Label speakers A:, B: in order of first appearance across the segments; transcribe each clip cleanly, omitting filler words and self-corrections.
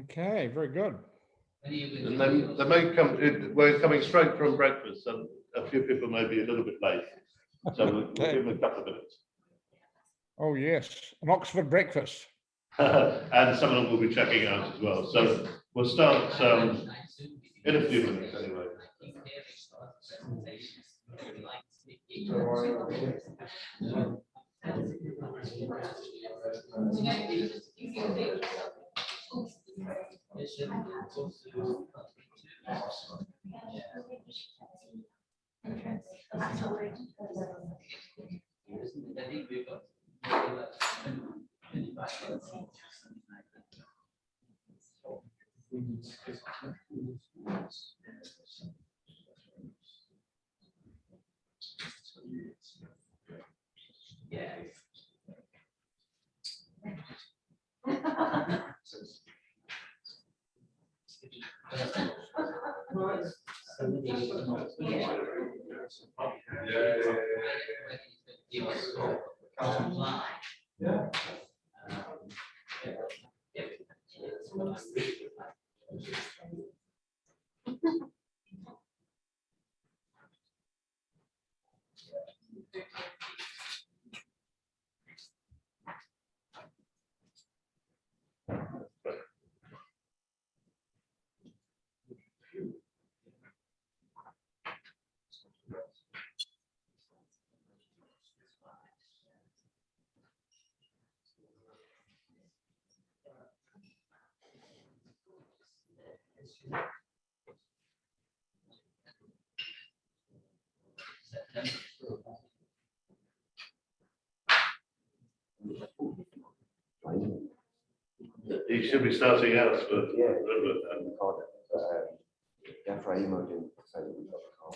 A: Okay, very good.
B: And then they may come, we're coming straight from breakfast, and a few people may be a little bit late. So we'll give them a couple of minutes.
A: Oh, yes, an Oxford breakfast.
B: And some of them will be checking out as well. So we'll start in a few minutes anyway. He should be starting out, but
C: after I emailed him, so we got the car.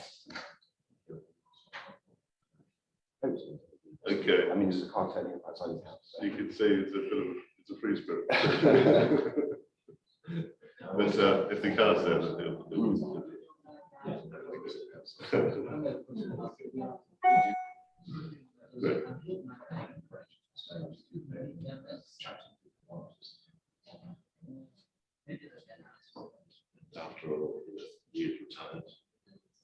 B: okay.
C: I mean, there's a car turning up outside his house.
B: So you can see it's a bit of it's a free spirit. But if the car's there, then he'll Great. After all, you've retired.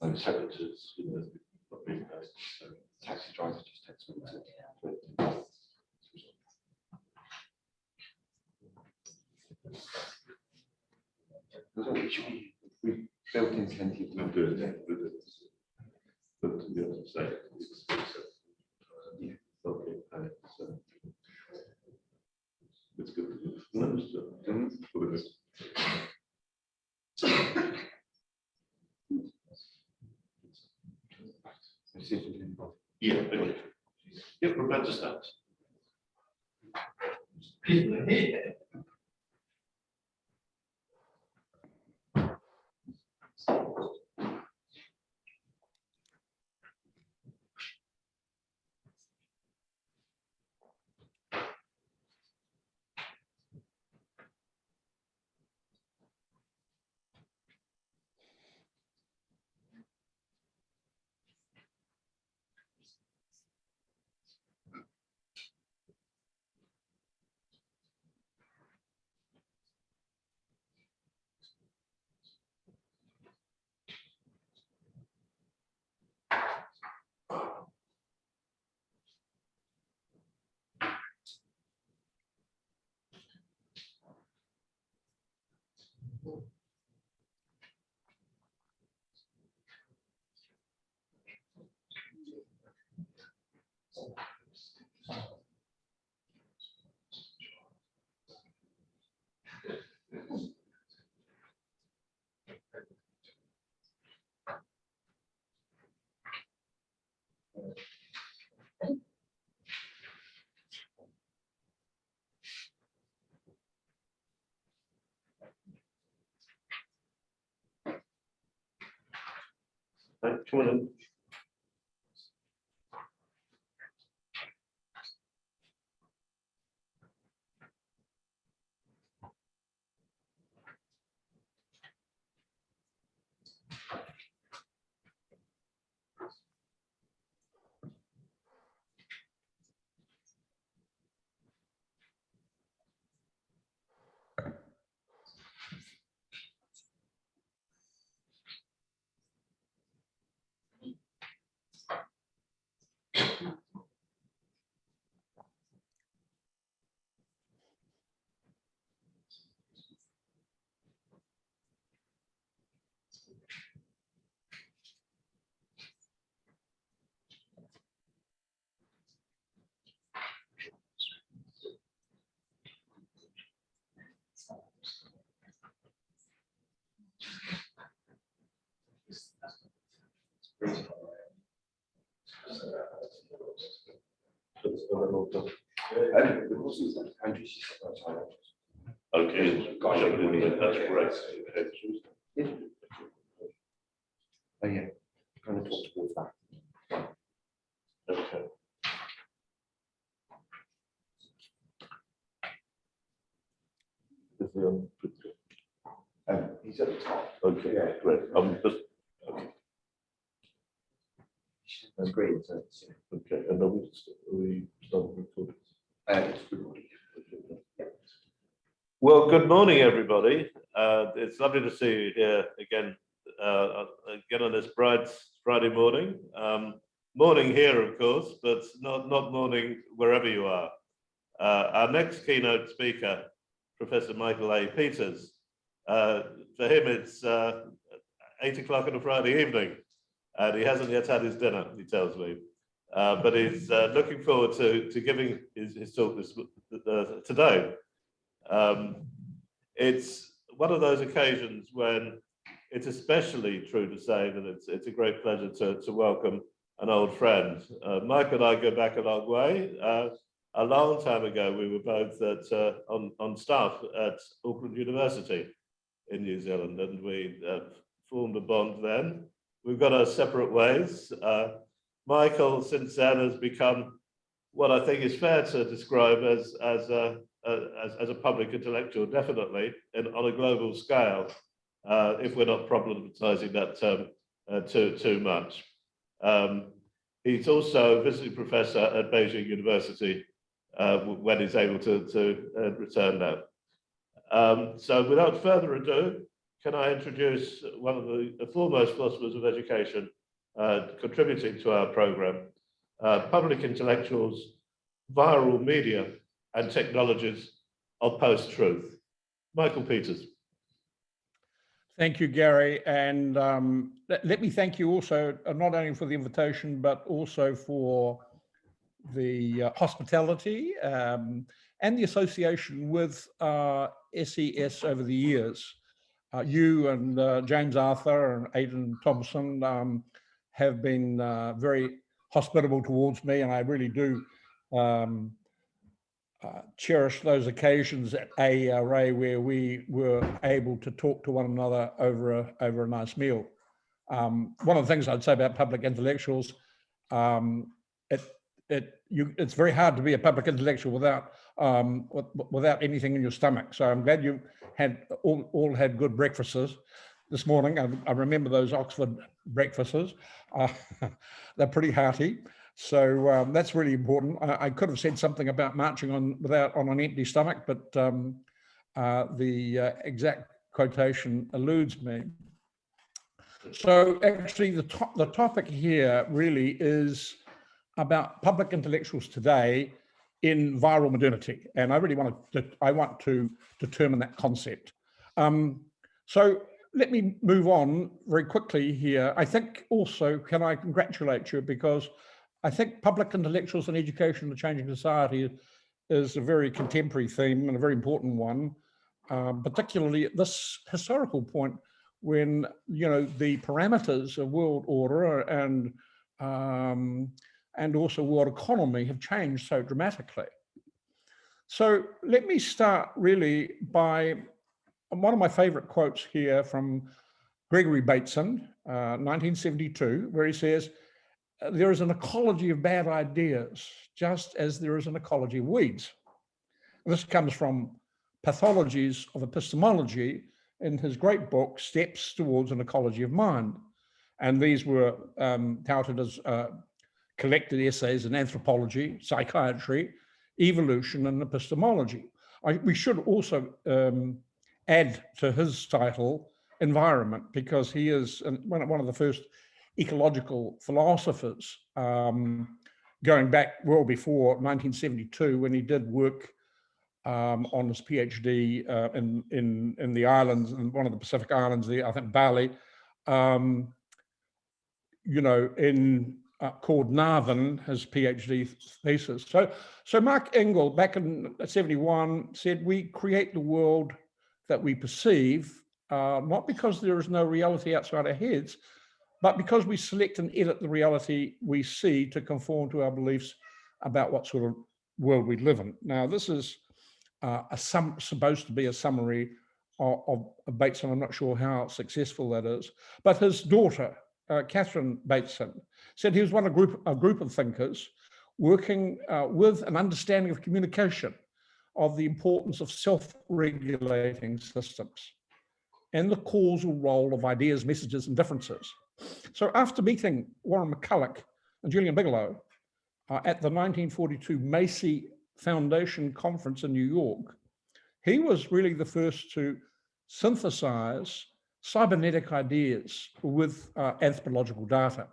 B: I'm senators, not being nice.
C: Taxi driver just texted me. We built in plenty of
B: We'll do it. But to be able to say, yeah, okay, it's good to do. Understood. Yeah, okay. Yeah, we're about to start. Right, come on in. Okay, that's great.
C: Oh, yeah, kind of talk towards that.
B: Okay. Is he on?
C: He's at the top.
B: Okay,
C: Yeah.
B: great. Just,
C: That's great. So,
B: okay, and are we starting recording?
C: it's recording.
B: Well, good morning, everybody. It's lovely to see you here again, again on this bright Friday morning. Morning here, of course, but not morning wherever you are. Our next keynote speaker, Professor Michael A. Peters. For him, it's 8 o'clock on a Friday evening, and he hasn't yet had his dinner, he tells me. But he's looking forward to giving his talk today. It's one of those occasions when it's especially true to say that it's a great pleasure to welcome an old friend. Mike and I go back a long way. A long time ago, we were both on staff at Auckland University in New Zealand, and we formed a bond then. We've got our separate ways. Michael, since then, has become what I think is fair to describe as a public intellectual, definitely, on a global scale, if we're not problematizing that term too much. He's also a visiting professor at Beijing University when he's able to return now. So without further ado, can I introduce one of the foremost philosophers of education contributing to our program, public intellectuals, viral media, and technologies of post-truth. Michael Peters.
A: Thank you, Gary. And let me thank you also, not only for the invitation, but also for the hospitality and the association with SES over the years. You and James Arthur and Aidan Thompson have been very hospitable towards me, and I really do cherish those occasions at AERA where we were able to talk to one another over a nice meal. One of the things I'd say about public intellectuals, it's very hard to be a public intellectual without anything in your stomach. So I'm glad you had all had good breakfasts this morning. I remember those Oxford breakfasts. They're pretty hearty. So that's really important. I could have said something about marching on an empty stomach, but the exact quotation eludes me. So actually, the topic here really is about public intellectuals today in viral modernity, and I want to determine that concept. So let me move on very quickly here. I think also, can I congratulate you, because I think public intellectuals and education in a changing society is a very contemporary theme and a very important one, particularly at this historical point when, you know, the parameters of world order and also world economy have changed so dramatically. So let me start really by one of my favorite quotes here from Gregory Bateson, 1972, where he says, "There is an ecology of bad ideas, just as there is an ecology of weeds." And this comes from Pathologies of Epistemology in his great book, Steps Towards an Ecology of Mind. And these were touted as collected essays in anthropology, psychiatry, evolution, and epistemology. We should also add to his title environment, because he is one of the first ecological philosophers. going back well before 1972 when he did work on his PhD in the islands, in one of the Pacific islands, I think Bali, you know, called Narvan, his PhD thesis. So Mark Engel, back in 71, said, we create the world that we perceive, not because there is no reality outside our heads, but because we select and edit the reality we see to conform to our beliefs about what sort of world we live in. Now, this is supposed to be a summary of Bateson. I'm not sure how successful that is, but his daughter, Catherine Bateson, said he was one of a group of thinkers working with an understanding of communication, of the importance of self-regulating systems and the causal role of ideas, messages, and differences. So after meeting Warren McCulloch and Julian Bigelow at the 1942 Macy Foundation Conference in New York, he was really the first to synthesize cybernetic ideas with anthropological data.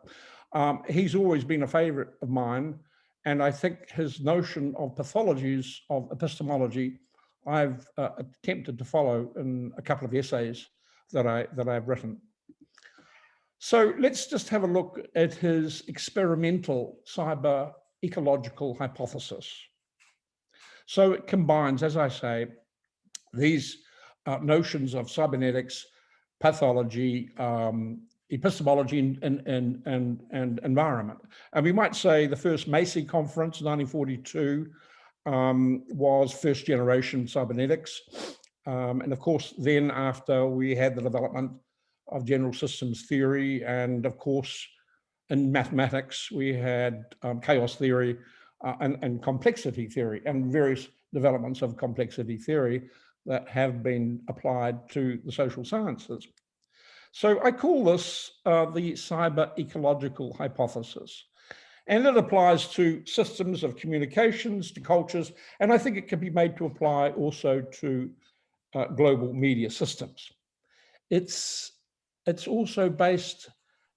A: He's always been a favorite of mine, and I think his notion of pathologies of epistemology I've attempted to follow in a couple of essays that I've written. So let's just have a look at his experimental cyber ecological hypothesis. So it combines, as I say, these notions of cybernetics, pathology, epistemology, and environment. And we might say the first Macy conference, 1942, was first generation cybernetics. And of course, then after we had the development of general systems theory, and of course, in mathematics, we had chaos theory and complexity theory, and various developments of complexity theory that have been applied to the social sciences. So I call this the cyber ecological hypothesis. And it applies to systems of communications, to cultures, and I think it can be made to apply also to global media systems. It's also based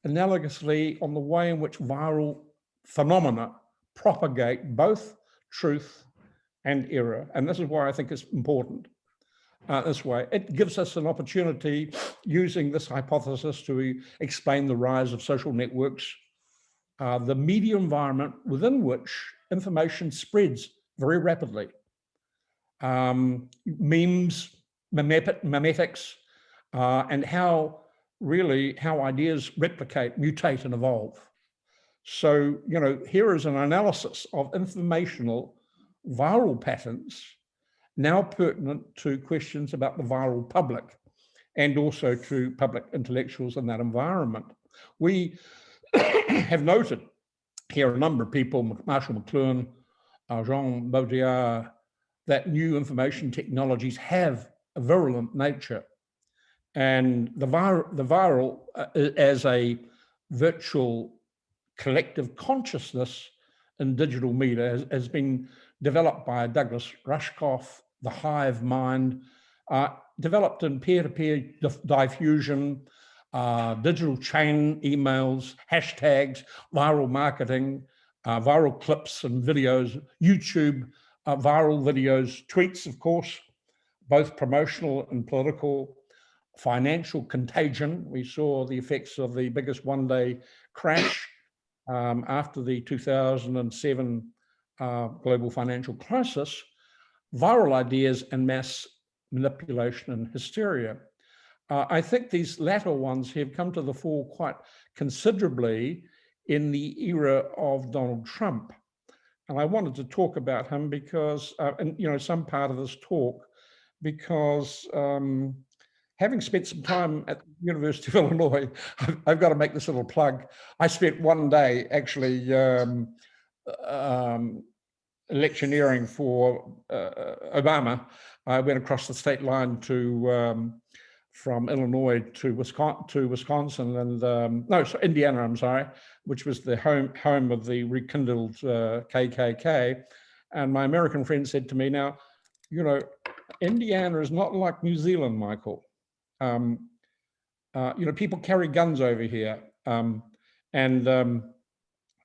A: analogously on the way in which viral phenomena propagate both truth and error. And this is why I think it's important this way. It gives us an opportunity using this hypothesis to explain the rise of social networks, the media environment within which information spreads very rapidly. Memes, memetics, and how ideas replicate, mutate, and evolve. So, you know, here is an analysis of informational viral patterns now pertinent to questions about the viral public and also to public intellectuals in that environment. We have noted here a number of people, Marshall McLuhan, Jean Baudrillard, that new information technologies have a virulent nature. And the viral as a virtual collective consciousness in digital media has been developed by Douglas Rushkoff, the hive mind, developed in peer-to-peer diffusion, digital chain emails, hashtags, viral marketing, viral clips and videos, YouTube, viral videos, tweets, of course, both promotional and political, financial contagion. We saw the effects of the biggest one-day crash after the 2007 global financial crisis, viral ideas and mass manipulation and hysteria. I think these latter ones have come to the fore quite considerably in the era of Donald Trump. And I wanted to talk about him because, and you know, some part of this talk, because having spent some time at the University of Illinois, I've got to make this little plug. I spent one day actually electioneering for Obama. I went across the state line to from Illinois to Wisconsin and Indiana, I'm sorry, which was the home of the rekindled KKK. And my American friend said to me, now, you know, Indiana is not like New Zealand, Michael. You know, people carry guns over here.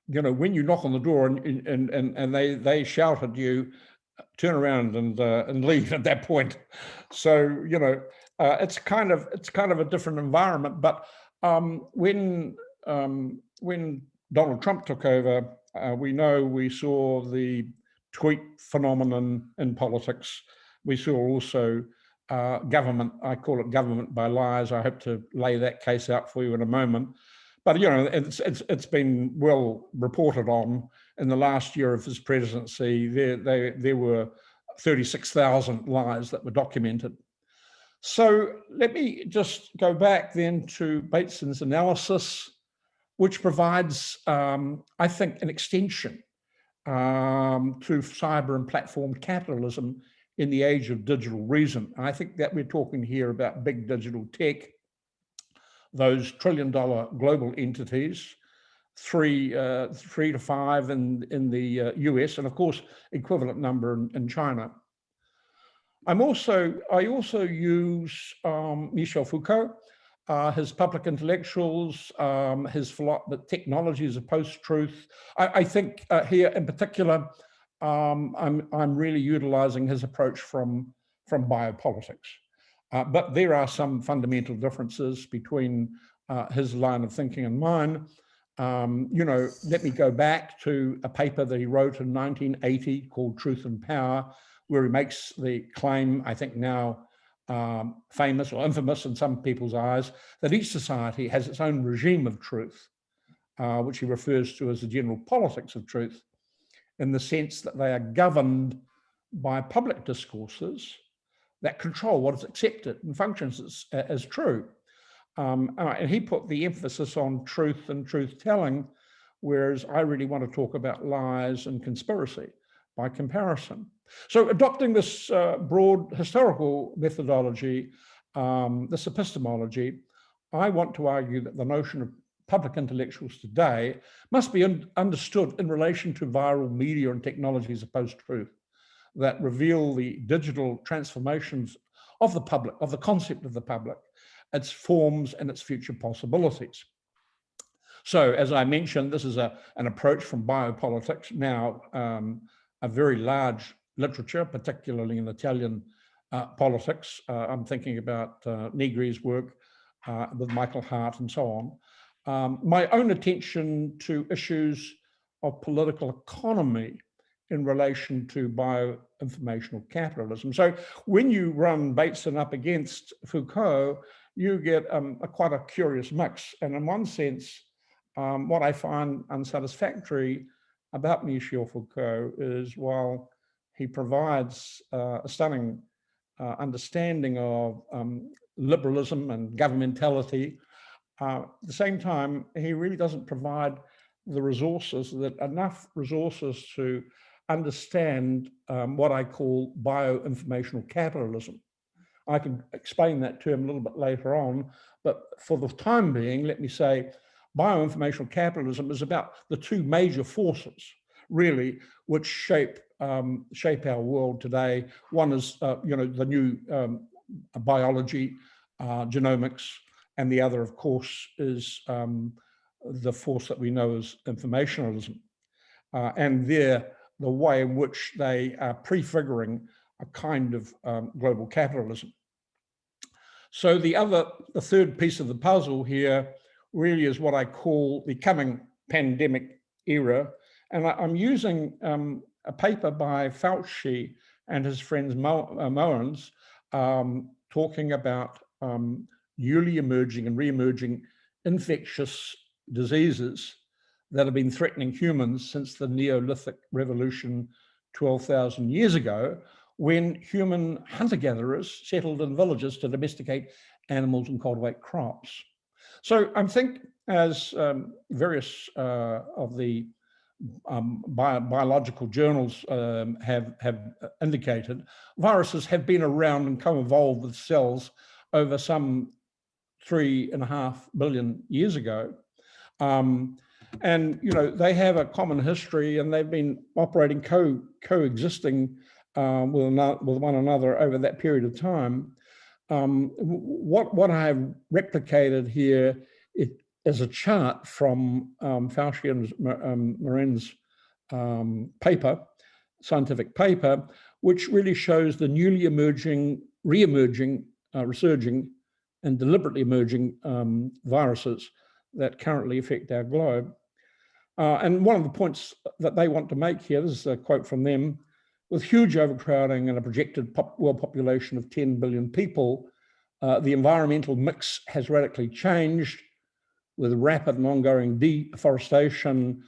A: you know, when you knock on the door and they shout at you, turn around and leave at that point. So, you know, it's kind of a different environment. But when Donald Trump took over, we saw the tweet phenomenon in politics. We saw also government, I call it government by lies. I hope to lay that case out for you in a moment. But, you know, it's been well reported on. In the last year of his presidency, there were 36,000 lies that were documented. So let me just go back then to Bateson's analysis, which provides, I think, an extension to cyber and platform capitalism in the age of digital reason. And I think that we're talking here about big digital tech, those trillion-dollar global entities, three to five in the US, and of course, equivalent number in China. I also use Michel Foucault, his public intellectuals, his technology as a post-truth. I think here in particular, I'm really utilizing his approach from biopolitics. But there are some fundamental differences between his line of thinking and mine. You know, let me go back to a paper that he wrote in 1980 called Truth and Power, where he makes the claim, I think now famous or infamous in some people's eyes, that each society has its own regime of truth, which he refers to as the general politics of truth, in the sense that they are governed by public discourses that control what is accepted and functions as true. And he put the emphasis on truth and truth-telling, whereas I really want to talk about lies and conspiracy by comparison. So adopting this broad historical methodology, this epistemology, I want to argue that the notion of public intellectuals today must be understood in relation to viral media and technologies of post-truth that reveal the digital transformations of the public, of the concept of the public, its forms and its future possibilities. So as I mentioned, this is an approach from biopolitics, now a very large literature, particularly in Italian politics. I'm thinking about Negri's work with Michael Hart and so on. My own attention to issues of political economy in relation to bioinformational capitalism. So when you run Bateson up against Foucault, you get quite a curious mix. And in one sense, what I find unsatisfactory about Michel Foucault is while he provides a stunning understanding of liberalism and governmentality, at the same time, he really doesn't provide the resources, enough resources to understand what I call bioinformational capitalism. I can explain that term a little bit later on, but for the time being, let me say, bioinformational capitalism is about the two major forces, really, which shape our world today. One is, you know, the new biology, genomics, and the other, of course, is the force that we know as informationalism, and the way in which they are prefiguring a kind of global capitalism. So the third piece of the puzzle here really is what I call the coming pandemic era. And I'm using a paper by Fauci and his friends Moens talking about newly emerging and re-emerging infectious diseases that have been threatening humans since the Neolithic revolution 12,000 years ago, when human hunter-gatherers settled in villages to domesticate animals and cultivate crops. So I think, as various of the biological journals have indicated, viruses have been around and co-evolved with cells over some 3.5 billion years ago. And, you know, they have a common history and they've been operating coexisting with one another over that period of time. What I have replicated here is a chart from Fauci and Morin's paper, scientific paper, which really shows the newly emerging, re-emerging, resurging, and deliberately emerging viruses that currently affect our globe. And one of the points that they want to make here, this is a quote from them, with huge overcrowding and a projected world population of 10 billion people, the environmental mix has radically changed with rapid and ongoing deforestation,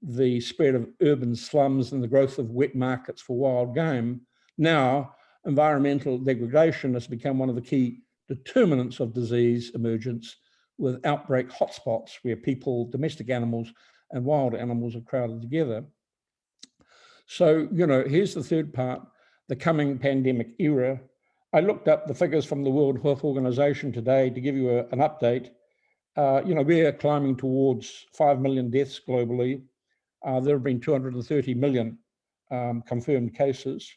A: the spread of urban slums and the growth of wet markets for wild game. Now, environmental degradation has become one of the key determinants of disease emergence, with outbreak hotspots where people, domestic animals, and wild animals are crowded together. So, here's the third part, the coming pandemic era. I looked up the figures from the World Health Organization today to give you an update. We're climbing towards 5 million deaths globally. There have been 230 million confirmed cases.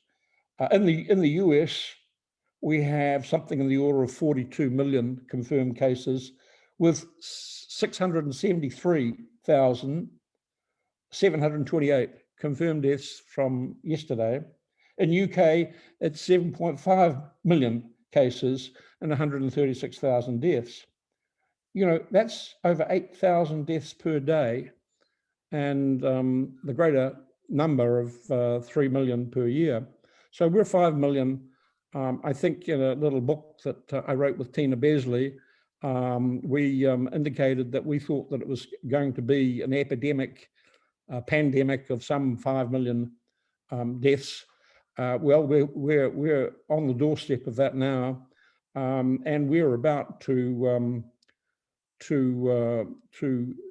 A: In the US, we have something in the order of 42 million confirmed cases, with 673,728 confirmed deaths from yesterday. In UK, it's 7.5 million cases and 136,000 deaths. That's over 8,000 deaths per day, and the greater number of 3 million per year. So we're 5 million. I think in a little book that I wrote with Tina Besley, we indicated that we thought that it was going to be an epidemic, pandemic of some 5 million deaths. Well, we're on the doorstep of that now, and we're about to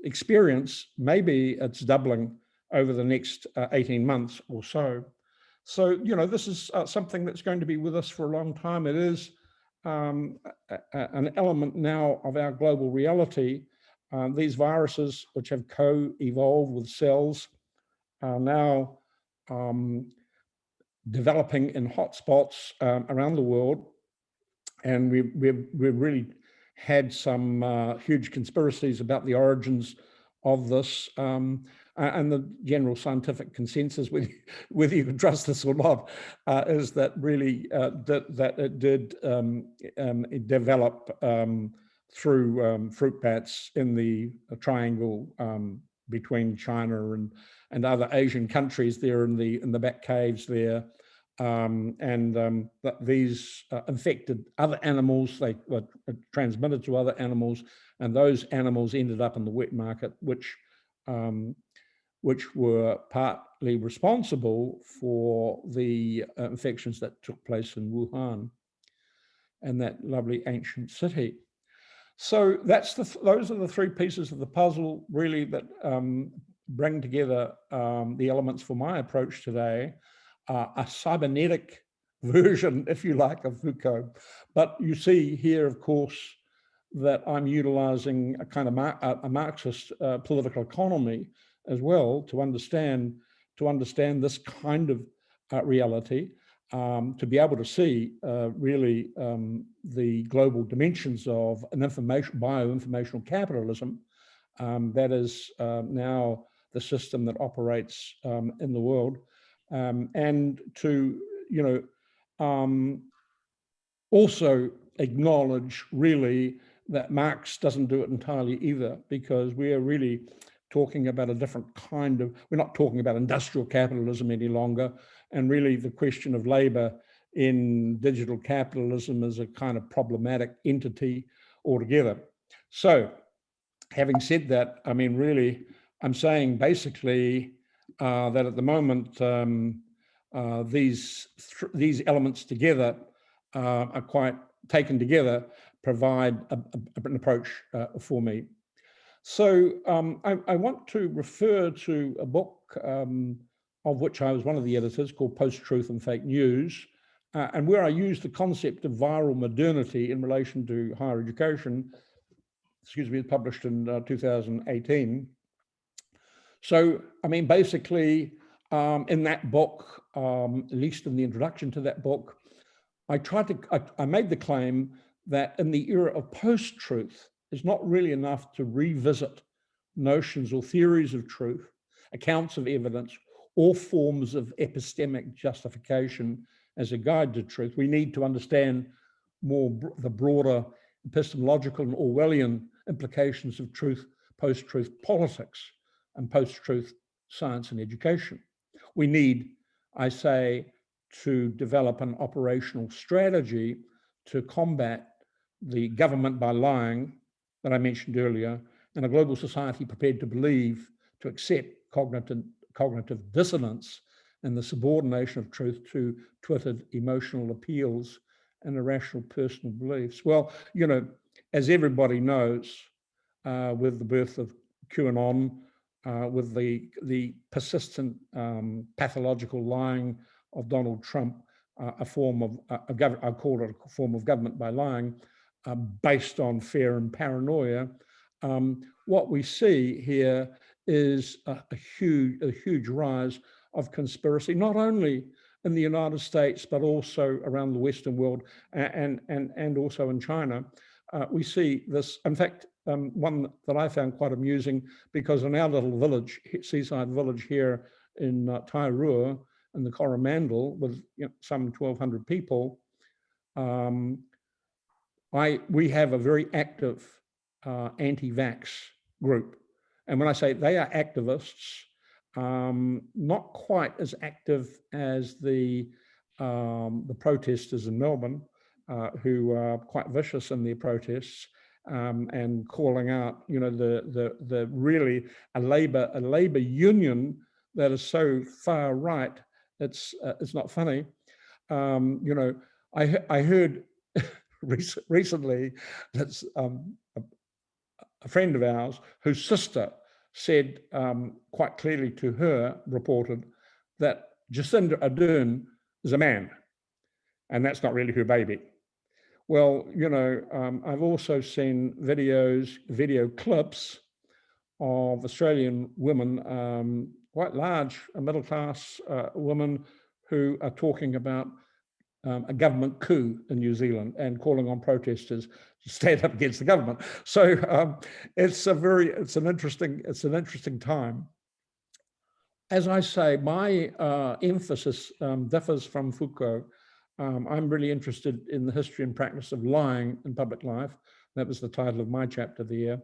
A: experience, maybe it's doubling over the next 18 months or so. So, this is something that's going to be with us for a long time. It is an element now of our global reality. These viruses, which have co-evolved with cells, are now developing in hotspots around the world. And we've really had some huge conspiracies about the origins of this, and the general scientific consensus, whether you can trust this or not, is that really that it did develop through fruit bats in the triangle between China and other Asian countries there in the back caves there. That these infected other animals, they were transmitted to other animals, and those animals ended up in the wet market, which were partly responsible for the infections that took place in Wuhan and that lovely ancient city. So those are the three pieces of the puzzle really that bring together the elements for my approach today. A cybernetic version, if you like, of Foucault. But you see here, of course, that I'm utilizing a kind of a Marxist political economy as well to understand this kind of reality, to be able to see really the global dimensions of an bioinformational capitalism that is now the system that operates in the world. And to, also acknowledge really that Marx doesn't do it entirely either, because we are really talking about a different kind of, we're not talking about industrial capitalism any longer. And really the question of labor in digital capitalism is a kind of problematic entity altogether. So having said that, I mean, really, I'm saying basically, that at the moment, these elements together are quite taken together, provide an approach for me. So I want to refer to a book of which I was one of the editors, called Post-Truth and Fake News, and where I use the concept of viral modernity in relation to higher education. Excuse me, published in 2018. So, I mean, basically, in that book, at least in the introduction to that book, I made the claim that in the era of post-truth, it's not really enough to revisit notions or theories of truth, accounts of evidence, or forms of epistemic justification as a guide to truth. We need to understand more the broader epistemological and Orwellian implications of truth, post-truth politics, and post-truth science and education. We need, I say, to develop an operational strategy to combat the government by lying that I mentioned earlier, and a global society prepared to believe, to accept cognitive dissonance and the subordination of truth to twittered emotional appeals and irrational personal beliefs. Well, you know, as everybody knows, with the birth of QAnon, with the persistent pathological lying of Donald Trump, a form of, I call it a form of government by lying, based on fear and paranoia. What we see here is a huge rise of conspiracy, not only in the United States, but also around the Western world and also in China. We see this, in fact, one that I found quite amusing, because in our little village, seaside village here in Tairua, in the Coromandel, with some 1,200 people, we have a very active anti-vax group. And when I say they are activists, not quite as active as the protesters in Melbourne, who are quite vicious in their protests, and calling out, you know, the really a labor union that is so far right, it's not funny. You know, I heard recently that a friend of ours whose sister said quite clearly to her, reported, that Jacinda Ardern is a man, and that's not really her baby. Well, you know, I've also seen video clips of Australian women, quite large middle-class women, who are talking about a government coup in New Zealand and calling on protesters to stand up against the government. So it's an interesting time. As I say, my emphasis differs from Foucault. I'm really interested in the history and practice of lying in public life. That was the title of my chapter there.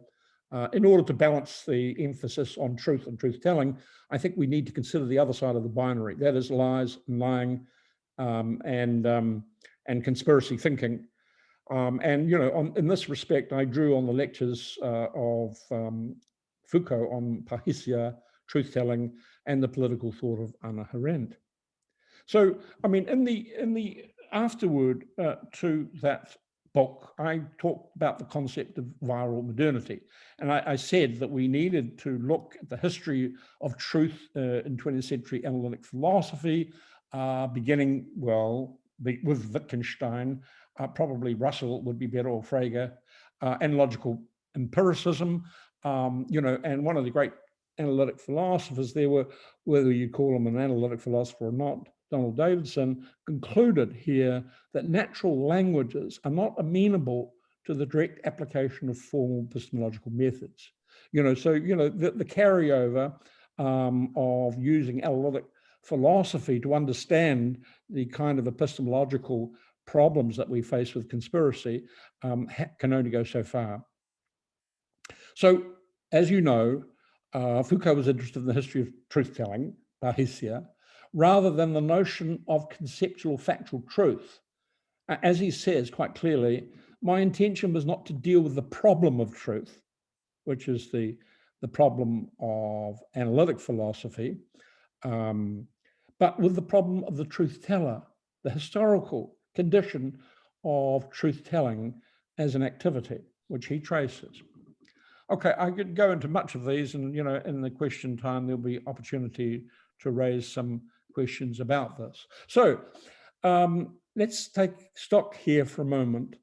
A: In order to balance the emphasis on truth and truth-telling, I think we need to consider the other side of the binary. That is lies and lying, and conspiracy thinking. And you know, in this respect, I drew on the lectures of Foucault on pahisia, truth-telling, and the political thought of Hannah Arendt. So, I mean, in the afterword to that book, I talked about the concept of viral modernity. And I said that we needed to look at the history of truth in 20th century analytic philosophy, beginning, well, with Wittgenstein, probably Russell would be better, or Frege, and logical empiricism, you know, and one of the great analytic philosophers there were, whether you call him an analytic philosopher or not, Donald Davidson, concluded here that natural languages are not amenable to the direct application of formal epistemological methods. You know, so, you know, the carryover of using analytic philosophy to understand the kind of epistemological problems that we face with conspiracy can only go so far. So, as you know, Foucault was interested in the history of truth-telling, pahisia, rather than the notion of conceptual factual truth. As he says quite clearly, my intention was not to deal with the problem of truth, which is the problem of analytic philosophy, but with the problem of the truth-teller, the historical condition of truth-telling as an activity, which he traces. Okay, I could go into much of these, and you know, in the question time, there'll be opportunity to raise some questions about this. So let's take stock here for a moment.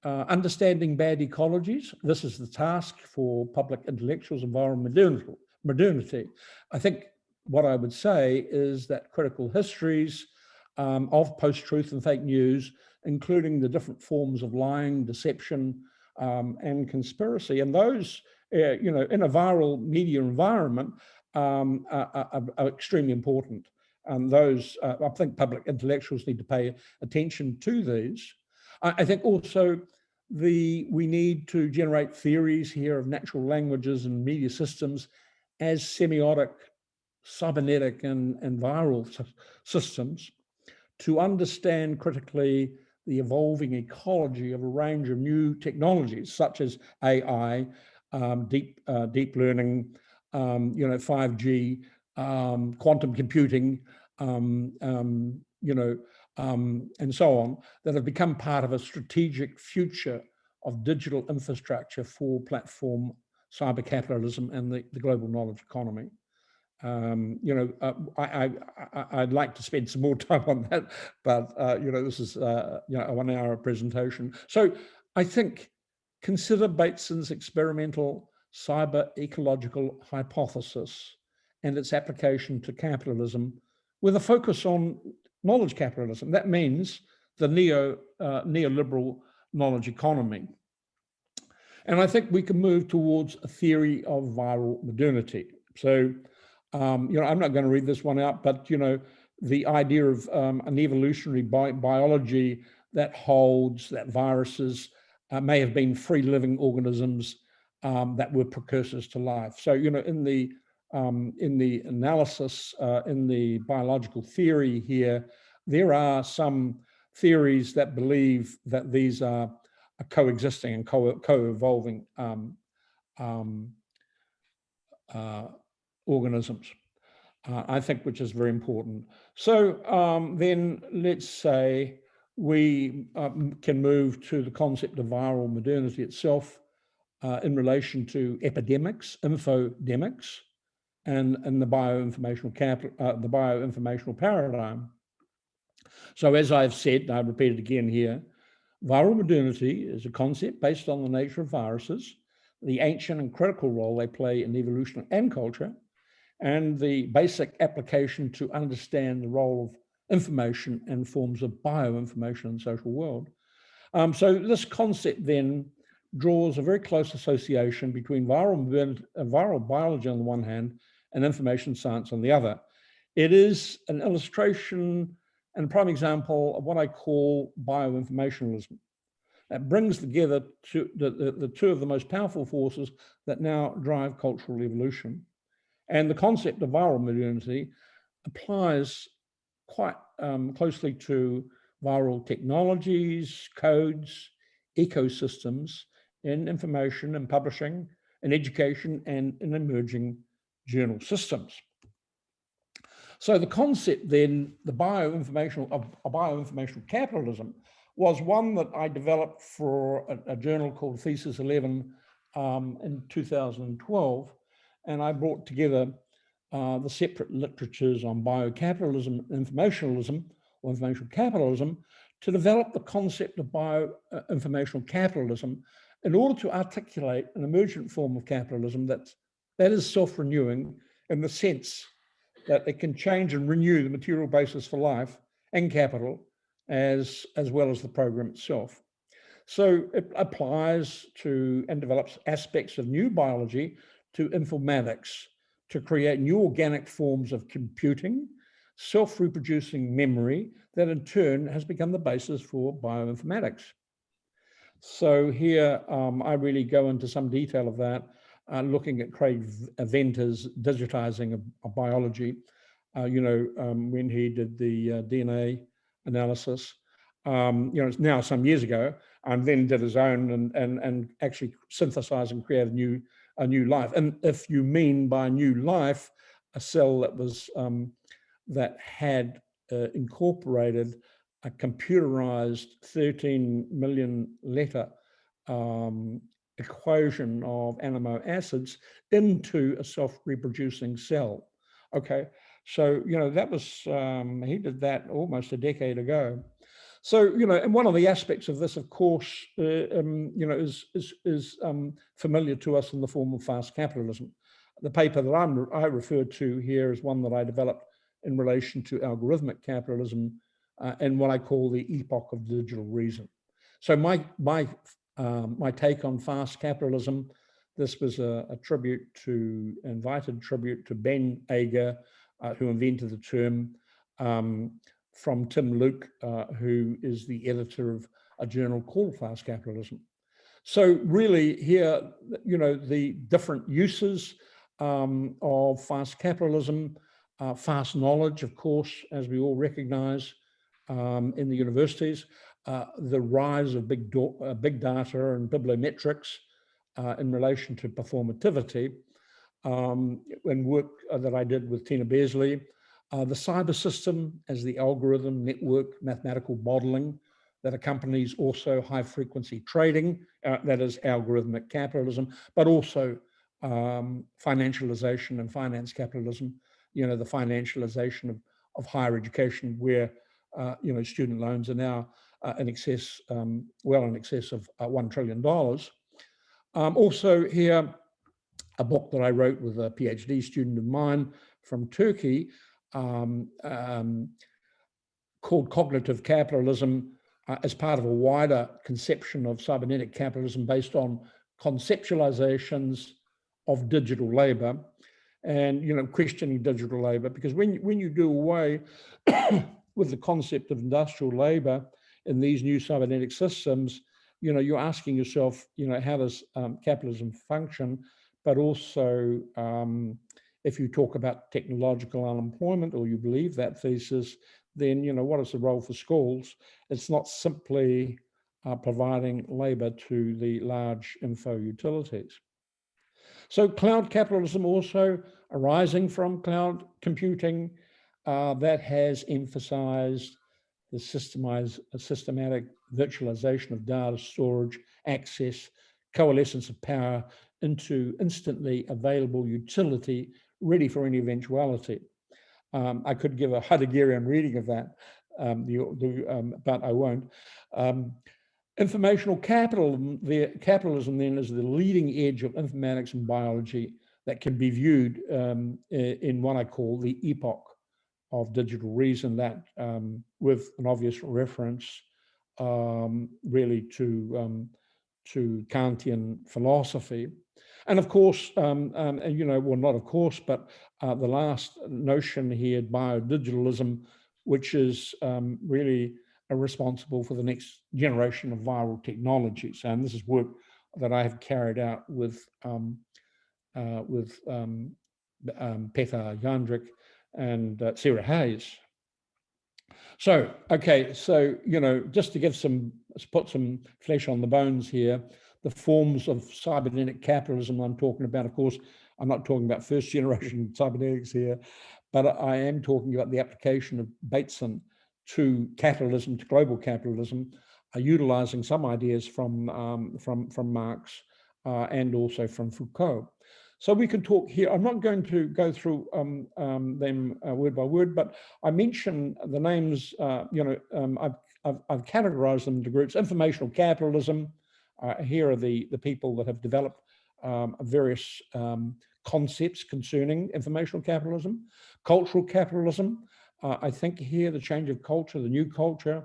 A: Understanding bad ecologies. This is the task for public intellectuals of viral modernity. I think what I would say is that critical histories of post-truth and fake news, including the different forms of lying, deception, and conspiracy. And those, you know, in a viral media environment are extremely important. And those, I think public intellectuals need to pay attention to these. I think also we need to generate theories here of natural languages and media systems as semiotic, cybernetic, and viral systems to understand critically the evolving ecology of a range of new technologies such as AI, deep learning, you know, 5G, quantum computing, you know, and so on, that have become part of a strategic future of digital infrastructure for platform cyber capitalism and the global knowledge economy. You know, I'd like to spend some more time on that, but you know, this is you know, a 1 hour presentation. So I think consider Bateson's experimental cyber ecological hypothesis and its application to capitalism with a focus on knowledge capitalism. That means the neoliberal knowledge economy. And I think we can move towards a theory of viral modernity. So, you know, I'm not going to read this one out, but, you know, the idea of an evolutionary biology that holds that viruses may have been free living organisms that were precursors to life. So, you know, in the analysis, in the biological theory here, there are some theories that believe that these are coexisting and co-evolving organisms, I think, which is very important. So then let's say we can move to the concept of viral modernity itself in relation to epidemics, infodemics, and the bioinformational paradigm. So as I've said, and I repeat it again here, viral modernity is a concept based on the nature of viruses, the ancient and critical role they play in evolution and culture, and the basic application to understand the role of information and forms of bioinformation in the social world. So this concept then draws a very close association between viral biology on the one hand and information science on the other. It is an illustration and prime example of what I call bioinformationalism. That brings together the two of the most powerful forces that now drive cultural evolution. And the concept of viral modernity applies quite closely to viral technologies, codes, ecosystems in information and publishing, in education, and in emerging journal systems. So the concept then, the bioinformational capitalism, was one that I developed for a journal called Thesis 11 in 2012. And I brought together the separate literatures on biocapitalism, informationalism, or informational capitalism, to develop the concept of bioinformational capitalism in order to articulate an emergent form of capitalism that is self-renewing in the sense that it can change and renew the material basis for life and capital as well as the program itself. So it applies to and develops aspects of new biology to informatics to create new organic forms of computing, self-reproducing memory that in turn has become the basis for bioinformatics. So here I really go into some detail of that, looking at Craig Venter's digitizing of biology, you know, when he did the DNA analysis. You know, it's now some years ago, and then did his own and actually synthesized and created a new life. And if you mean by new life, a cell that was that had incorporated a computerized 13 million letter equation of amino acids into a self-reproducing cell. Okay, so you know that was he did that almost a decade ago. So you know, and one of the aspects of this, of course, you know, is familiar to us in the form of fast capitalism. The paper that I referred to here is one that I developed in relation to algorithmic capitalism and what I call the epoch of digital reason. So my my take on fast capitalism. This was a invited tribute to Ben Ager, who invented the term, from Tim Luke, who is the editor of a journal called Fast Capitalism. So really here, the different uses of fast capitalism, fast knowledge, of course, as we all recognize in the universities, the rise of big data and bibliometrics in relation to performativity, and work that I did with Tina Beasley, the cyber system as the algorithm, network, mathematical modeling that accompanies also high frequency trading, that is algorithmic capitalism, but also financialization and finance capitalism, the financialization of higher education, where student loans are now in excess, well in excess of $1 trillion. Also here, a book that I wrote with a PhD student of mine from Turkey, called Cognitive Capitalism, as part of a wider conception of cybernetic capitalism based on conceptualizations of digital labor and questioning digital labor, because when you do away with the concept of industrial labor in these new cybernetic systems, you're asking yourself, how does capitalism function? But also, if you talk about technological unemployment, or you believe that thesis, then what is the role for schools? It's not simply providing labor to the large info utilities. So cloud capitalism also arising from cloud computing, that has emphasized the systematic virtualization of data storage, access, coalescence of power into instantly available utility ready for any eventuality. I could give a Heideggerian reading of that, but I won't. Informational capitalism then is the leading edge of informatics and biology that can be viewed in what I call the epoch of digital reason, that with an obvious reference really to Kantian philosophy. And of course, well, not of course, but the last notion here, biodigitalism, which is really responsible for the next generation of viral technologies. And this is work that I have carried out with Peter Jandrik and Sarah Hayes. So, okay, so, just to put some flesh on the bones here, the forms of cybernetic capitalism I'm talking about, of course, I'm not talking about first generation cybernetics here, but I am talking about the application of Bateson to capitalism, to global capitalism, utilizing some ideas from Marx and also from Foucault. So we can talk here. I'm not going to go through them word by word, but I mention the names. I've categorized them into groups. Informational capitalism. Here are the people that have developed various concepts concerning informational capitalism. Cultural capitalism. I think here the change of culture, the new culture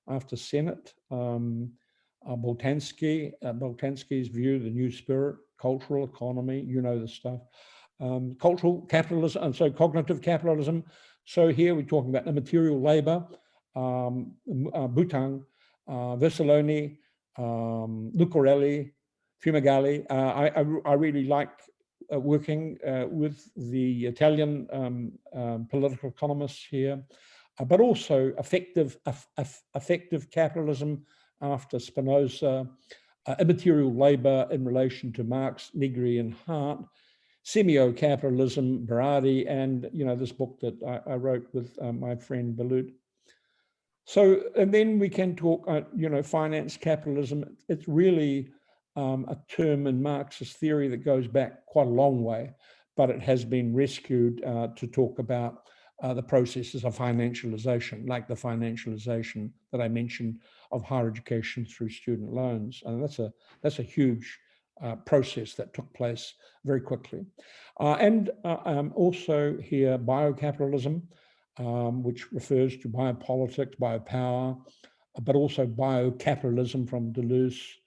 A: after Senate. Boltanski's view, the new spirit, cultural economy, the stuff. Cultural capitalism, and so cognitive capitalism. So here we're talking about immaterial labor, Butang, Versaloni, Lucarelli, Fumagalli. I really like working with the Italian political economists here, but also effective capitalism after Spinoza, immaterial labor in relation to Marx, Negri, and Hart, semio-capitalism, Berardi, and this book that I wrote with my friend Balut. So, and then we can talk, finance capitalism. It's really a term in Marxist theory that goes back quite a long way, but it has been rescued to talk about the processes of financialization, like the financialization that I mentioned of higher education through student loans. And that's a huge process that took place very quickly. And also here, biocapitalism, which refers to biopolitics, biopower, but also biocapitalism from Deleuze,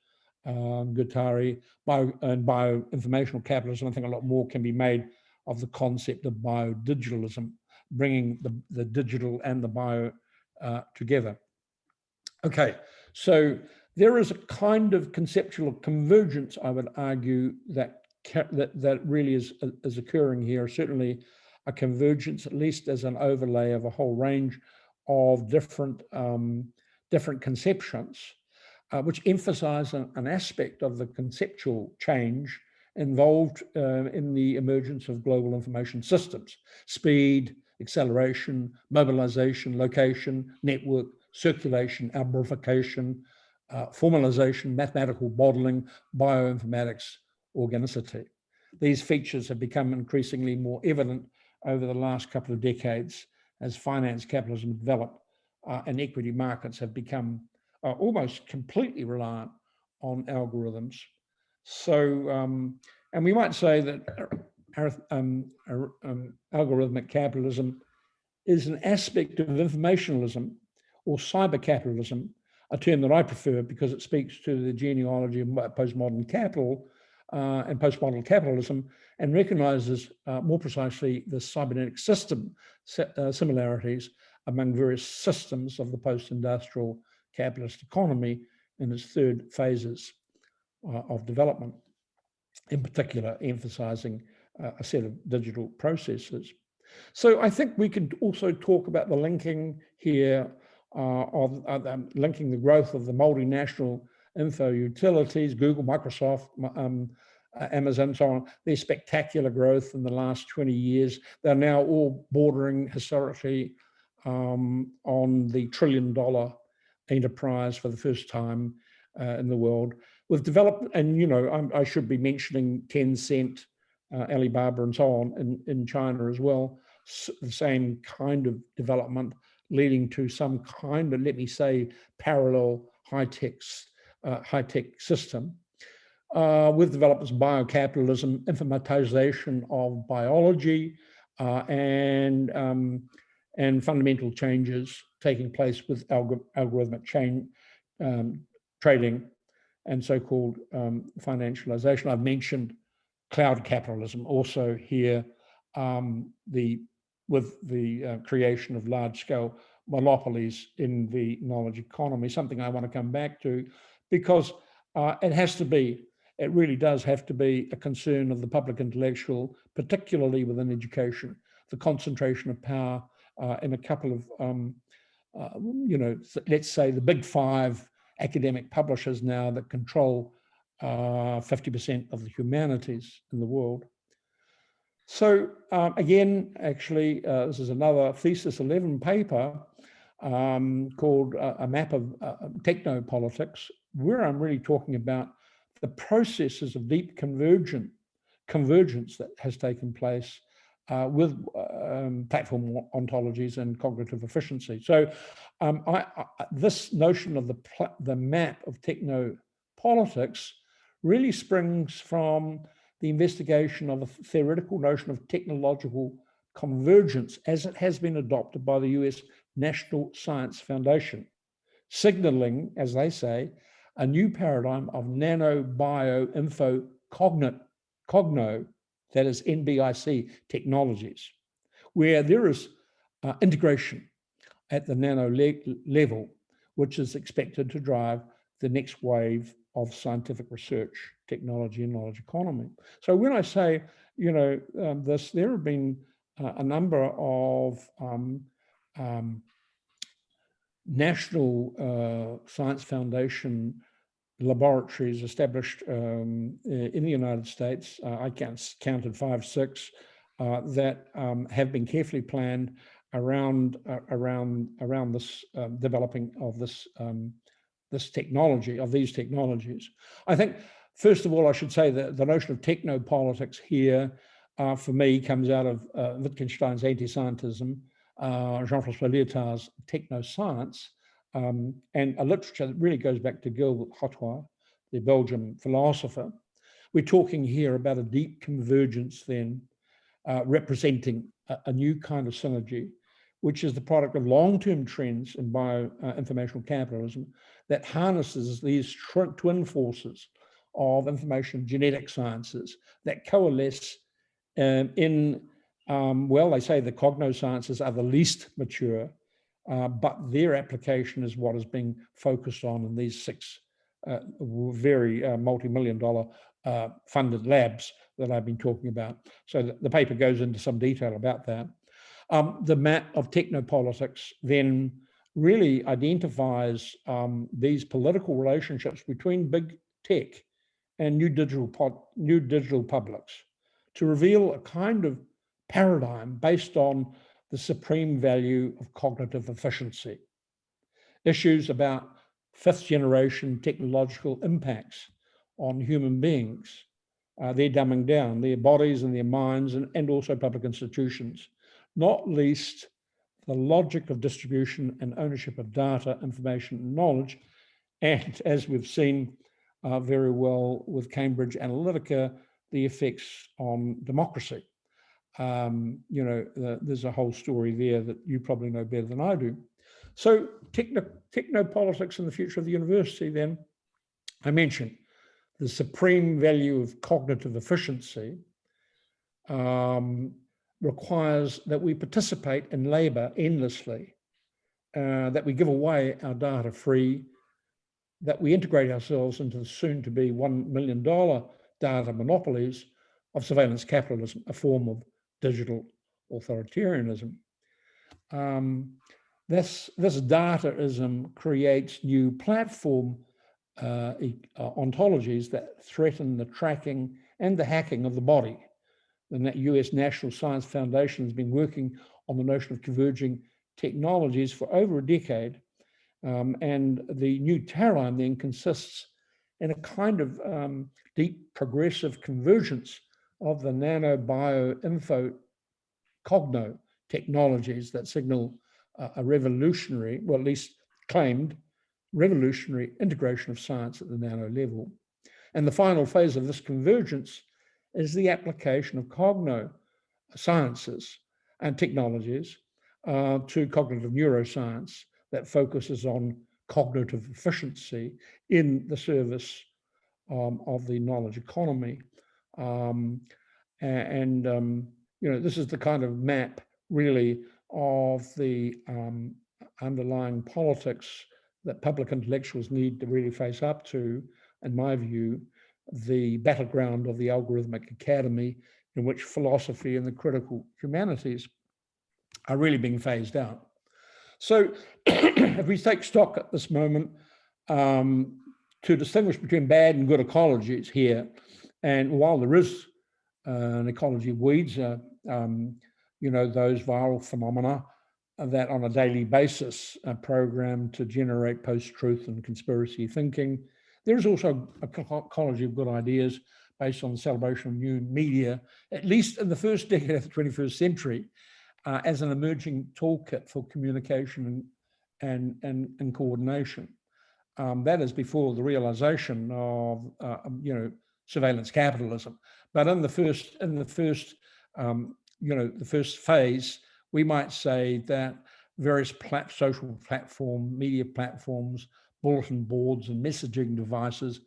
A: Guattari, and bioinformational capitalism. I think a lot more can be made of the concept of biodigitalism, bringing the digital and the bio together. Okay, so there is a kind of conceptual convergence, I would argue, that really is occurring here. Certainly a convergence, at least as an overlay of a whole range of different conceptions, which emphasize an aspect of the conceptual change involved in the emergence of global information systems: speed, acceleration, mobilization, location, network, circulation, amplification, formalization, mathematical modeling, bioinformatics, organicity. These features have become increasingly more evident over the last couple of decades as finance capitalism developed and equity markets have become almost completely reliant on algorithms. So, and we might say that algorithmic capitalism is an aspect of informationalism or cyber capitalism, a term that I prefer because it speaks to the genealogy of postmodern capital and postmodern capitalism, and recognizes more precisely the cybernetic system similarities among various systems of the post-industrial capitalist economy in its third phases of development, in particular emphasizing a set of digital processes. So I think we could also talk about the linking here of linking the growth of the multinational info utilities, Google, Microsoft, Amazon, so on, their spectacular growth in the last 20 years. They're now all bordering historically on the $1 trillion enterprise for the first time in the world. We've developed, and you know, I should be mentioning Tencent, Alibaba, and so on in China as well. The same kind of development leading to some kind of, let me say, parallel high-tech system. We've developed this biocapitalism, informatization of biology, and fundamental changes taking place with algorithmic trading and so-called financialization. I've mentioned cloud capitalism also here, with the creation of large-scale monopolies in the knowledge economy, something I want to come back to, because it really does have to be a concern of the public intellectual, particularly within education, the concentration of power in a couple of, let's say the big 5 academic publishers now that control 50% of the humanities in the world. So again, actually, this is another Thesis 11 paper called A Map of Technopolitics, where I'm really talking about the processes of deep convergence that has taken place with platform ontologies and cognitive efficiency. So this notion of the map of technopolitics really springs from the investigation of a theoretical notion of technological convergence as it has been adopted by the US National Science Foundation, signaling, as they say, a new paradigm of nano-bio-info-cogno, that is NBIC technologies, where there is integration at the nano level, which is expected to drive the next wave of scientific research, technology, and knowledge economy. So when I say, there have been a number of National Science Foundation laboratories established in the United States. I counted 5, 6 that have been carefully planned around this developing of this technology, of these technologies. I think, first of all, I should say that the notion of technopolitics here, for me, comes out of Wittgenstein's anti-scientism, Jean-François Lyotard's technoscience, and a literature that really goes back to Gilbert Hottoir, the Belgian philosopher. We're talking here about a deep convergence then, representing a new kind of synergy which is the product of long-term trends in bioinformational capitalism that harnesses these twin forces of information genetic sciences that coalesce in, well, they say the cognosciences are the least mature, but their application is what is being focused on in these 6 very multi-million-dollar funded labs that I've been talking about. So the paper goes into some detail about that. The map of technopolitics then really identifies these political relationships between big tech and new digital publics to reveal a kind of paradigm based on the supreme value of cognitive efficiency. Issues about 5th generation technological impacts on human beings, their dumbing down, their bodies and their minds, and also public institutions, not least the logic of distribution and ownership of data, information, and knowledge, and as we've seen very well with Cambridge Analytica, the effects on democracy. There's a whole story there that you probably know better than I do. So technopolitics in the future of the university, then, I mentioned the supreme value of cognitive efficiency requires that we participate in labor endlessly, that we give away our data free, that we integrate ourselves into the soon to be $1 million data monopolies of surveillance capitalism, a form of digital authoritarianism. This dataism creates new platform ontologies that threaten the tracking and the hacking of the body. The US National Science Foundation has been working on the notion of converging technologies for over a decade. And the new paradigm then consists in a kind of deep progressive convergence of the nano bio info cogno technologies that signal a revolutionary, well, at least claimed revolutionary integration of science at the nano level. And the final phase of this convergence is the application of cogno sciences and technologies to cognitive neuroscience that focuses on cognitive efficiency in the service of the knowledge economy. This is the kind of map, really, of the underlying politics that public intellectuals need to really face up to, in my view, the battleground of the algorithmic academy in which philosophy and the critical humanities are really being phased out. So if we take stock at this moment, to distinguish between bad and good ecologies here, and while there is an ecology of weeds, those viral phenomena that on a daily basis are programmed to generate post-truth and conspiracy thinking, there's also a ecology of good ideas based on the celebration of new media, at least in the first decade of the 21st century, as an emerging toolkit for communication and coordination. That is before the realization of surveillance capitalism. But in the first phase, we might say that various social platform, media platforms, bulletin boards, and messaging devices,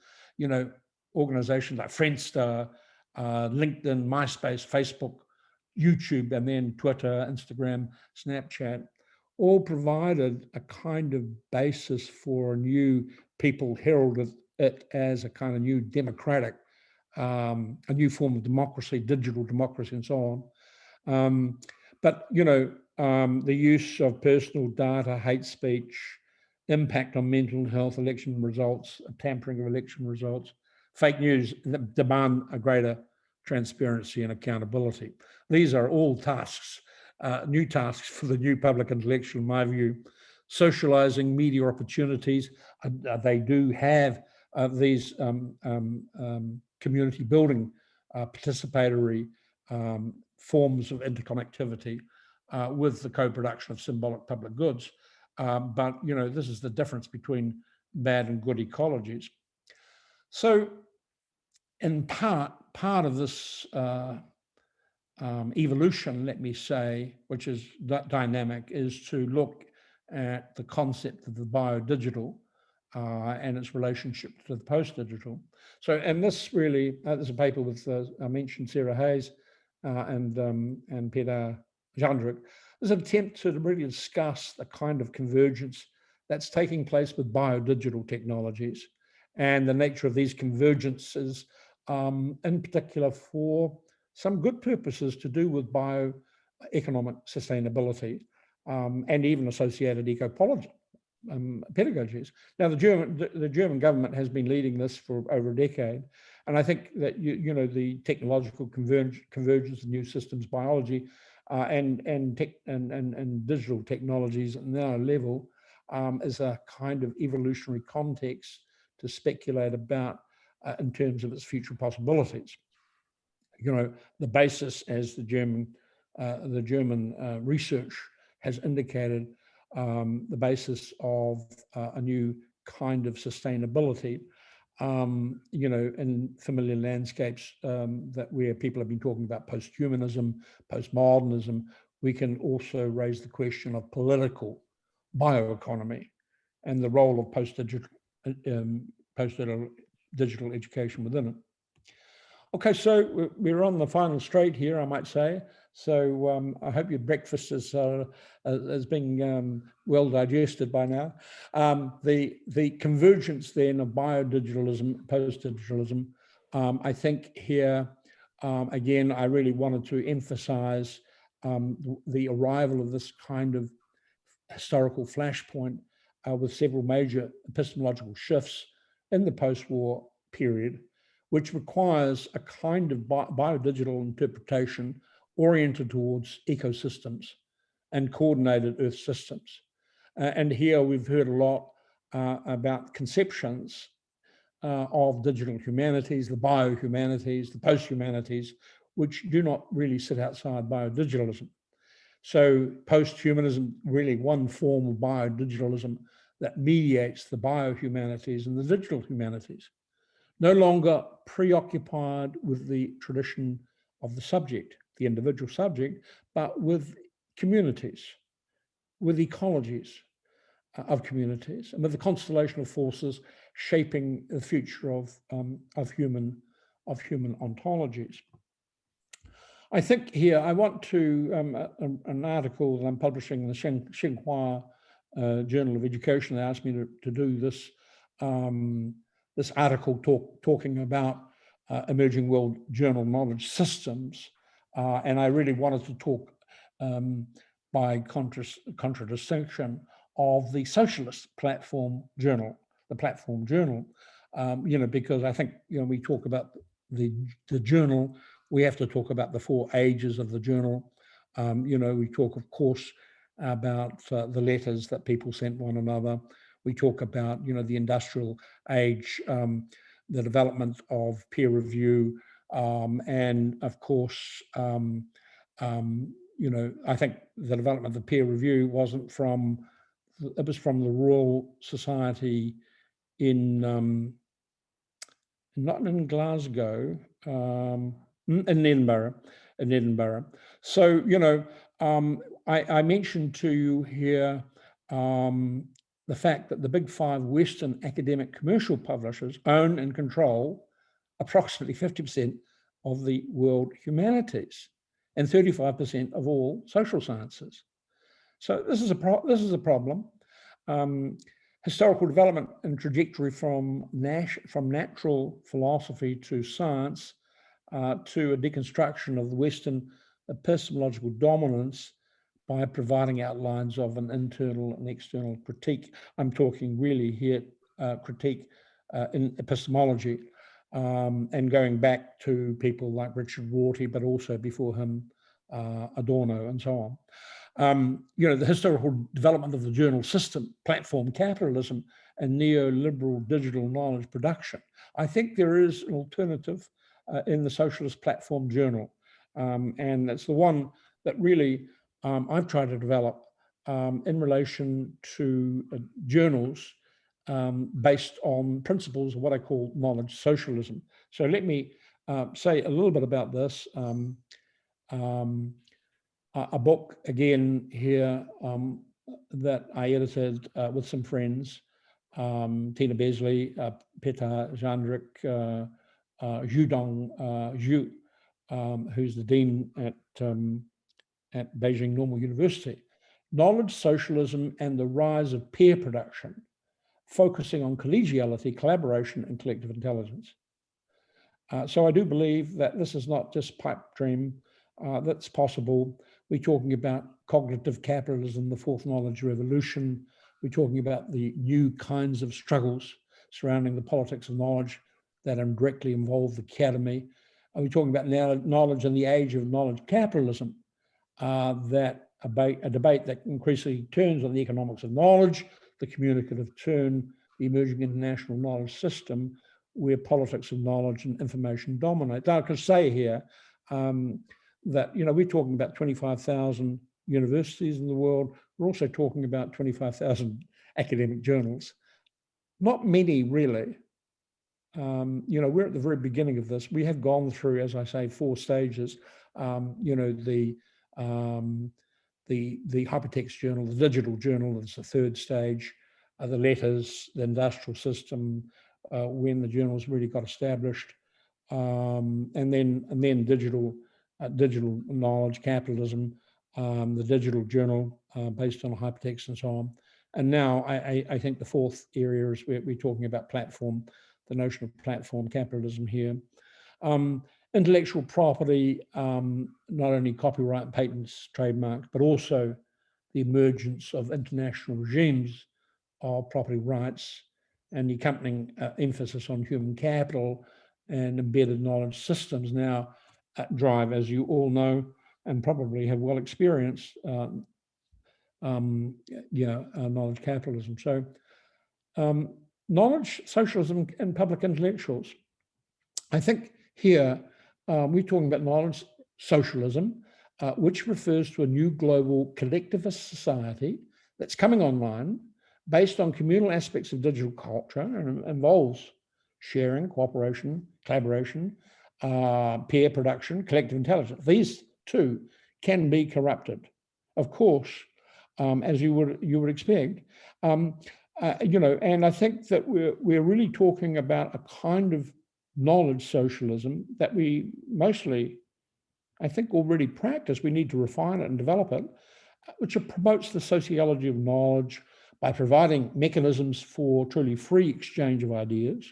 A: organizations like Friendster, LinkedIn, MySpace, Facebook, YouTube, and then Twitter, Instagram, Snapchat, all provided a kind of basis for a new, people heralded it as a kind of new democratic, a new form of democracy, digital democracy, and so on. But the use of personal data, hate speech, impact on mental health, election results, tampering of election results, fake news that demand a greater transparency and accountability. These are all tasks, new tasks for the new public intellectual, in my view. Socializing media opportunities, they do have these community building, participatory forms of interconnectivity with the co-production of symbolic public goods. But this is the difference between bad and good ecologies. So in part of this evolution, let me say, which is dynamic, is to look at the concept of the biodigital and its relationship to the post-digital. So, and this really, there's a paper with, I mentioned Sarah Hayes and Peter Jandrik. There's an attempt to really discuss the kind of convergence that's taking place with biodigital technologies and the nature of these convergences, in particular for some good purposes to do with bioeconomic sustainability and even associated ecopology. Pedagogies. Now, the German government has been leading this for over a decade, and I think that you know the technological convergence of new systems biology and digital technologies at now level is a kind of evolutionary context to speculate about in terms of its future possibilities. You know, the basis, as the German research has indicated, the basis of a new kind of sustainability, you know, in familiar landscapes where people have been talking about post-humanism, postmodernism. We can also raise the question of political bioeconomy and the role of post-digital education within it. Okay, so we're on the final straight here, I might say. So I hope your breakfast is being well digested by now. The convergence then of biodigitalism, post-digitalism, I think here, again, I really wanted to emphasize the arrival of this kind of historical flashpoint with several major epistemological shifts in the post-war period, which requires a kind of biodigital interpretation oriented towards ecosystems and coordinated Earth systems. And here we've heard a lot about conceptions of digital humanities, the biohumanities, the post-humanities, which do not really sit outside biodigitalism. So post-humanism, really one form of biodigitalism that mediates the biohumanities and the digital humanities, no longer preoccupied with the tradition of the subject, the individual subject, but with communities, with ecologies of communities, and with the constellation of forces shaping the future of human ontologies. I think here I want to, an article that I'm publishing in the Xinhua Journal of Education, they asked me to do this, this article talking about emerging world journal knowledge systems. And I really wanted to talk by contradistinction of the socialist platform journal, the platform journal, you know, because I think, you know, we talk about the journal, we have to talk about the 4 ages of the journal. You know, we talk, of course, about the letters that people sent one another. We talk about, you know, the industrial age, the development of peer review, and of course, you know, I think the development of peer review wasn't from, it was from the Royal Society in, not in Glasgow, in Edinburgh. So, you know, I mentioned to you here the fact that the big 5 Western academic commercial publishers own and control approximately 50% of the world humanities and 35% of all social sciences. So this is a problem. Historical development and trajectory from natural philosophy to science to a deconstruction of the Western epistemological dominance by providing outlines of an internal and external critique. I'm talking really here critique in epistemology and going back to people like Richard Rorty, but also before him, Adorno and so on. You know, the historical development of the journal system, platform capitalism, and neoliberal digital knowledge production. I think there is an alternative in the socialist platform journal, and it's the one that really I've tried to develop in relation to journals based on principles of what I call knowledge socialism. So let me say a little bit about this. a book again here that I edited with some friends, Tina Besley, Petar Jandrik, Zhudong Zhu, who's the dean at Beijing Normal University. Knowledge Socialism and the Rise of Peer Production, focusing on collegiality, collaboration, and collective intelligence. So I do believe that this is not just pipe dream that's possible. We're talking about cognitive capitalism, the fourth knowledge revolution. We're talking about the new kinds of struggles surrounding the politics of knowledge that directly involve the academy. And we're talking about now knowledge in the age of knowledge capitalism, that a debate that increasingly turns on the economics of knowledge, the communicative turn, the emerging international knowledge system, where politics of knowledge and information dominate. Now, I can say here that, we're talking about 25,000 universities in the world. We're also talking about 25,000 academic journals. Not many, really. We're at the very beginning of this. We have gone through, as I say, 4 stages. The hypertext journal, the digital journal is the 3rd stage. The letters, the industrial system, when the journals really got established, and then digital knowledge capitalism, the digital journal based on hypertext and so on. And now I think the 4th area is we're talking about platform, the notion of platform capitalism here. Intellectual property, not only copyright, patents, trademarks, but also the emergence of international regimes of property rights and the accompanying emphasis on human capital and embedded knowledge systems now drive, as you all know, and probably have well experienced, knowledge capitalism. So knowledge, socialism, and public intellectuals. I think here we're talking about knowledge socialism, which refers to a new global collectivist society that's coming online based on communal aspects of digital culture and involves sharing, cooperation, collaboration, peer production, collective intelligence. These two can be corrupted, of course, as you would expect. And I think that we're really talking about a kind of knowledge socialism that we mostly, I think, already practice. We need to refine it and develop it, which promotes the sociology of knowledge by providing mechanisms for truly free exchange of ideas,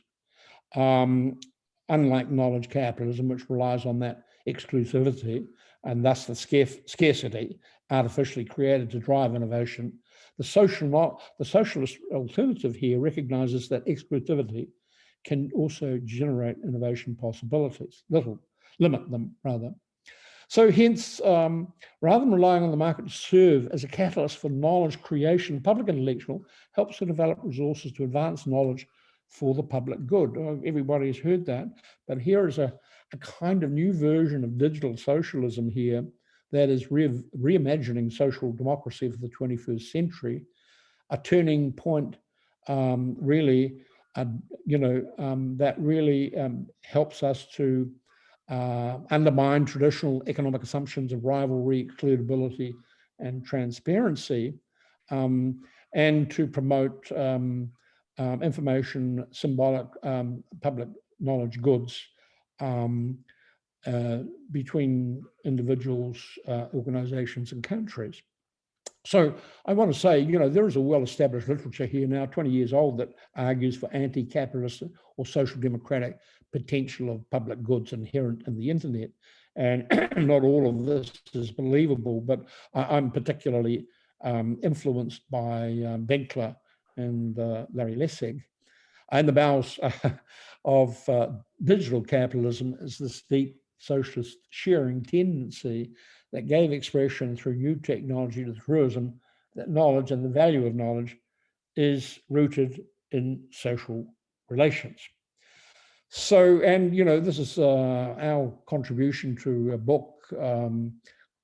A: unlike knowledge capitalism, which relies on that exclusivity and thus the scarcity artificially created to drive innovation. The socialist alternative here recognizes that exclusivity can also generate innovation possibilities, limit them rather. So hence, rather than relying on the market to serve as a catalyst for knowledge creation, public intellectual helps to develop resources to advance knowledge for the public good. Everybody's heard that, but here is a kind of new version of digital socialism here that is reimagining social democracy for the 21st century, a turning point really, that really helps us to undermine traditional economic assumptions of rivalry, excludability, and transparency, and to promote information, symbolic public knowledge goods between individuals, organizations, and countries. So I want to say, there is a well-established literature here now, 20 years old, that argues for anti-capitalist or social democratic potential of public goods inherent in the internet. And not all of this is believable, but I'm particularly influenced by Benkler and Larry Lessig. In the bowels of digital capitalism is this deep socialist sharing tendency that gave expression through new technology to the truism that knowledge and the value of knowledge is rooted in social relations. So, and this is our contribution to a book on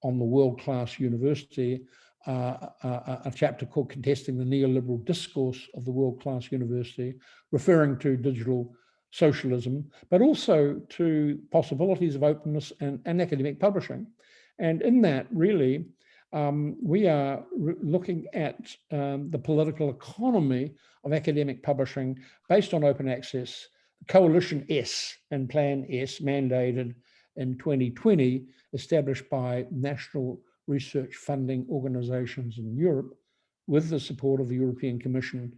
A: the world-class university, a chapter called Contesting the Neoliberal Discourse of the World-Class University, referring to digital socialism, but also to possibilities of openness and academic publishing. And in that, really, we are looking at the political economy of academic publishing based on open access. Coalition S and Plan S, mandated in 2020, established by national research funding organizations in Europe with the support of the European Commission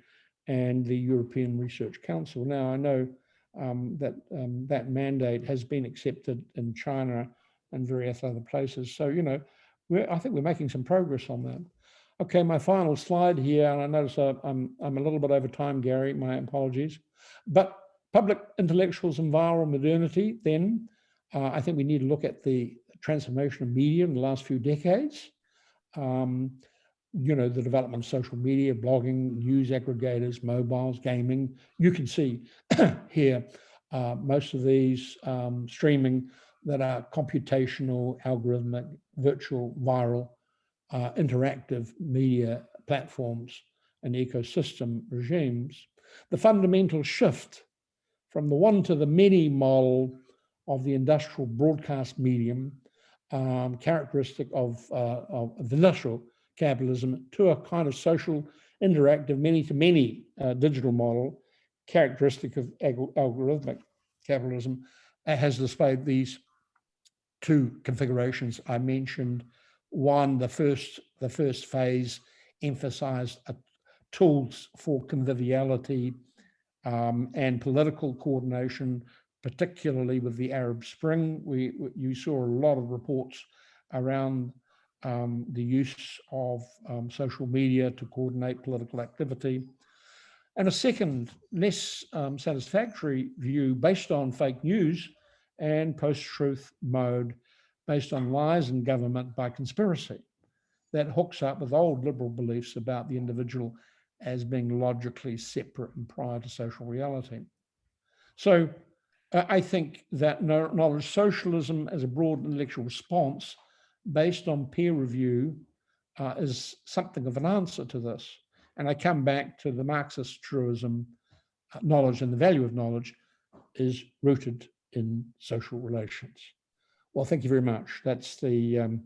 A: and the European Research Council. Now, I know that mandate has been accepted in China and various other places. So, you know, I think we're making some progress on that. Okay, my final slide here, and I notice I'm a little bit over time, Gary, my apologies. But public intellectuals and viral modernity, then I think we need to look at the transformation of media in the last few decades. You know, the development of social media, blogging, news aggregators, mobiles, gaming. You can see here most of these streaming that are computational, algorithmic, virtual, viral, interactive media platforms and ecosystem regimes. The fundamental shift from the one to the many model of the industrial broadcast medium, characteristic of industrial capitalism, to a kind of social, interactive, many-to-many digital model, characteristic of algorithmic capitalism, has displayed these two configurations I mentioned. One, the first phase emphasized tools for conviviality and political coordination, particularly with the Arab Spring. You saw a lot of reports around the use of social media to coordinate political activity. And a second, less satisfactory view based on fake news and post-truth mode, based on lies in government by conspiracy, that hooks up with old liberal beliefs about the individual as being logically separate and prior to social reality. So I think that knowledge socialism as a broad intellectual response based on peer review is something of an answer to this. And I come back to the Marxist truism, knowledge and the value of knowledge is rooted in social relations. Well, thank you very much. That's the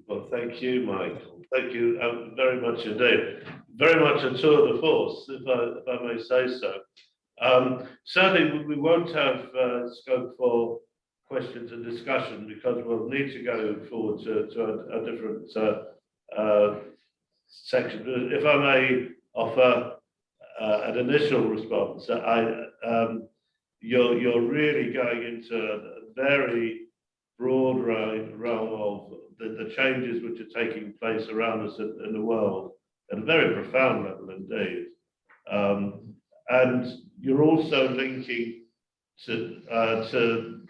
B: Well, thank you, Michael. Thank you very much indeed. Very much a tour de force, if I may say so. Certainly, we won't have scope for questions and discussion because we'll need to go forward to a different section. If I may offer an initial response, you're really going into a very broad realm of the changes which are taking place around us in the world at a very profound level indeed. And you're also linking to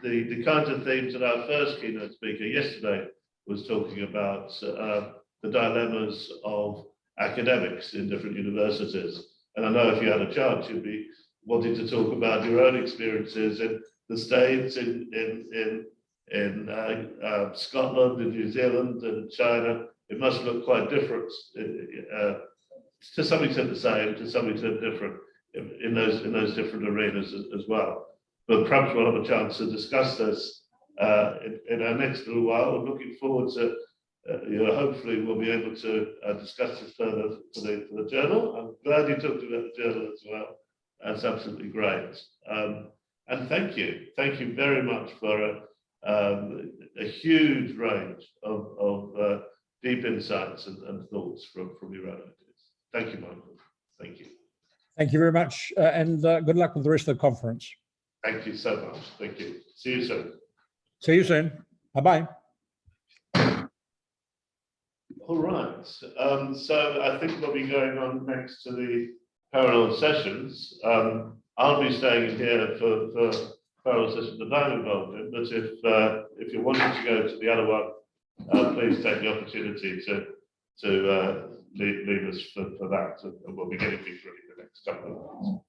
B: the kinds of themes that our first keynote speaker yesterday was talking about, the dilemmas of academics in different universities. And I know if you had a chance, you'd be wanting to talk about your own experiences in the States, in Scotland, in New Zealand, and China. It must look quite different, to some extent the same, to some extent different in those different arenas as well. But perhaps we'll have a chance to discuss this in our next little while. I'm looking forward to, hopefully we'll be able to discuss this further for the journal. I'm glad you talked about the journal as well. That's absolutely great. And thank you very much for a huge range of deep insights and thoughts from your own ideas. Thank you, Michael. Thank you.
A: Thank you very much, and good luck with the rest of the conference.
B: Thank you so much. Thank you. See you soon.
A: See you soon. Bye-bye.
B: All right. So I think we'll be going on next to the parallel sessions. I'll be staying here for parallel sessions that I'm involved in, but if you're wanting to go to the other one, please take the opportunity to leave us for that, and we'll be getting people in the next couple of months.